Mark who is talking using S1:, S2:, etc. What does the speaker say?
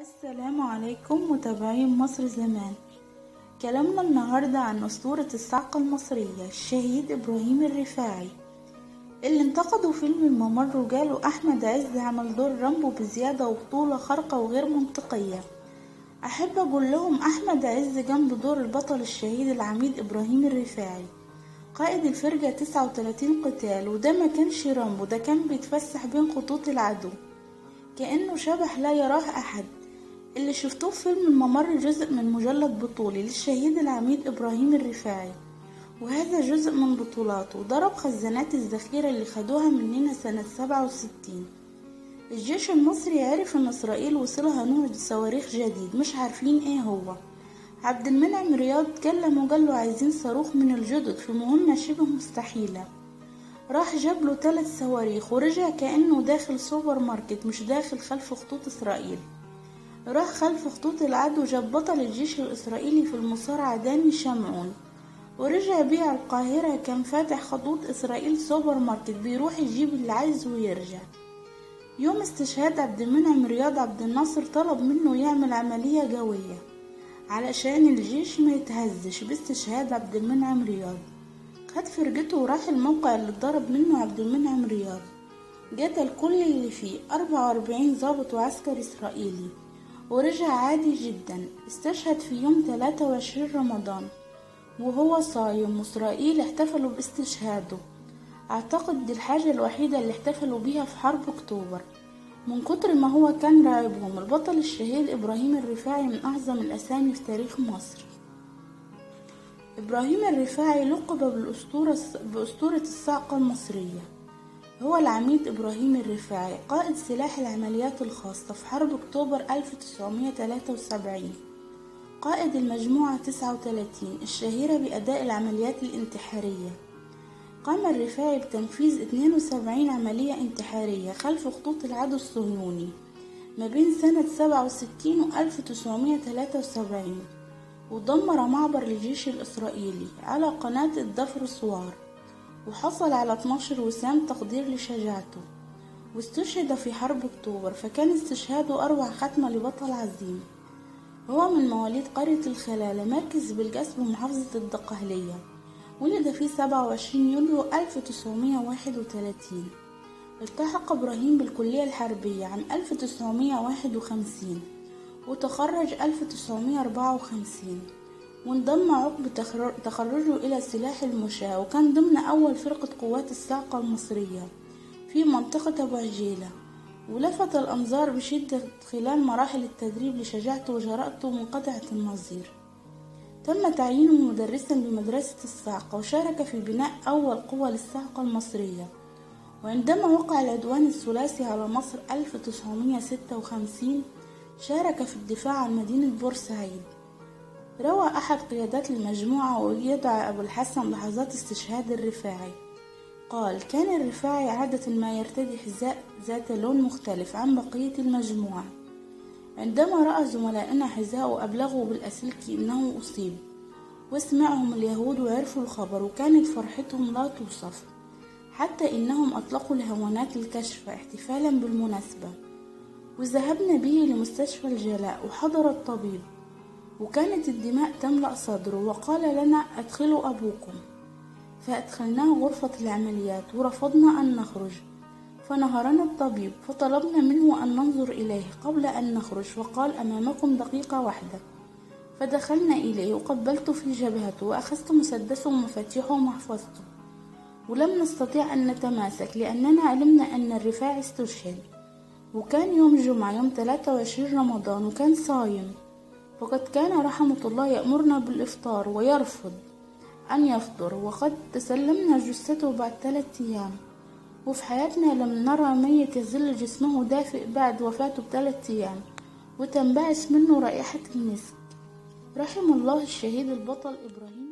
S1: السلام عليكم متابعين مصر زمان. كلامنا النهاردة عن أسطورة الصاعقة المصرية الشهيد إبراهيم الرفاعي اللي انتقدوا فيلم الممر وقالوا أحمد عز عمل دور رامبو بزيادة وبطولة خارقة وغير منطقية. أحب أقول لهم أحمد عز قام بدور البطل الشهيد العميد إبراهيم الرفاعي قائد الفرقة 39 قتال، وده ما كانش رامبو، ده كان بيتفسح بين خطوط العدو كأنه شبح لا يراه أحد. اللي شفتوه في فيلم الممر جزء من مجلد بطولي للشهيد العميد إبراهيم الرفاعي، وهذا جزء من بطولاته ضرب خزانات الذخيرة اللي خدوها مننا سنة 67. الجيش المصري عرف ان إسرائيل وصلها نوع صواريخ جديد مش عارفين ايه هو. عبد المنعم رياض كلم وقال له عايزين صاروخ من الجدد في مهمة شبه مستحيلة. راح جاب له 3 صواريخ ورجع كأنه داخل سوبر ماركت مش داخل خلف خطوط إسرائيل. راح خلف خطوط العدو، جاب بطل الجيش الإسرائيلي في المصارعة داني شمعون ورجع بيه على القاهرة. كان فاتح خطوط إسرائيل سوبر ماركت بيروح يجيب اللي عايزه ويرجع. يوم استشهاد عبد المنعم رياض عبد الناصر طلب منه يعمل عملية قوية علشان الجيش ما يتهزش باستشهاد عبد المنعم رياض. خد فرقته وراح الموقع اللي اتضرب منه عبد المنعم رياض، قتل كل اللي فيه 44 ضابط وعسكري إسرائيلي ورجع عادي جدا. استشهد في يوم 23 رمضان وهو صايم، وإسرائيل احتفلوا باستشهاده. اعتقد دي الحاجة الوحيدة اللي احتفلوا بيها في حرب اكتوبر من كتر ما هو كان راعبهم. البطل الشهيد إبراهيم الرفاعي من أعظم الأسامي في تاريخ مصر. إبراهيم الرفاعي لقب بأسطورة الصاعقة المصرية. هو العميد إبراهيم الرفاعي قائد سلاح العمليات الخاصة في حرب أكتوبر 1973، قائد المجموعة 39 الشهيرة بأداء العمليات الانتحارية. قام الرفاعي بتنفيذ 72 عملية انتحارية خلف خطوط العدو الصهيوني ما بين سنة 67 و 1973، ودمر معبر الجيش الإسرائيلي على قناة الضفر صوار، وحصل على 12 وسام تقدير لشجاعته، واستشهد في حرب اكتوبر. فكان استشهاده أروع ختمة لبطل عظيم. هو من مواليد قرية الخلالة مركز بلقاس بمحافظة الدقهلية. ولد في 27 يوليو 1931. التحق إبراهيم بالكلية الحربية عام 1951 وتخرج 1954، وانضم عقب تخرجه إلى سلاح المشاة، وكان ضمن أول فرقة قوات الصاعقة المصرية في منطقة أبو عجيلة، ولفت الأنظار بشدة خلال مراحل التدريب لشجاعته وجرأته منقطعة النظير. تم تعيينه مدرسا بمدرسة الصاعقة وشارك في بناء أول قوة للصاعقة المصرية. وعندما وقع العدوان الثلاثي على مصر 1956 شارك في الدفاع عن مدينة بورسعيد. روى أحد قيادات المجموعة ويدعى أبو الحسن لحظات استشهاد الرفاعي، قال: كان الرفاعي عادة ما يرتدي حذاء ذات لون مختلف عن بقية المجموعة. عندما رأى زملائنا حذاءه أبلغوا بالأسلكي إنه أصيب، وسمعهم اليهود وعرفوا الخبر، وكانت فرحتهم لا توصف، حتى إنهم أطلقوا الهوانات الكشف احتفالا بالمناسبة. وذهبنا به لمستشفى الجلاء وحضر الطبيب، وكانت الدماء تملأ صدره، وقال لنا: أدخلوا أبوكم. فأدخلناه غرفة العمليات ورفضنا أن نخرج، فنهرنا الطبيب فطلبنا منه أن ننظر إليه قبل أن نخرج، وقال: أمامكم دقيقة واحدة. فدخلنا إليه وقبلت في جبهته وأخذت مسدسه ومفاتيحه ومحفظته، ولم نستطيع أن نتماسك لأننا علمنا أن الرفاعي استشهد. وكان يوم جمعة يوم 23 رمضان وكان صايم، وقد كان رحمة الله يأمرنا بالإفطار ويرفض أن يفطر، وقد تسلمنا جثته بعد 3 أيام. وفي حياتنا لم نرى ميت يظل جسمه دافئ بعد وفاته ب3 أيام وتنبعث منه رائحة المسك. رحم الله الشهيد البطل إبراهيم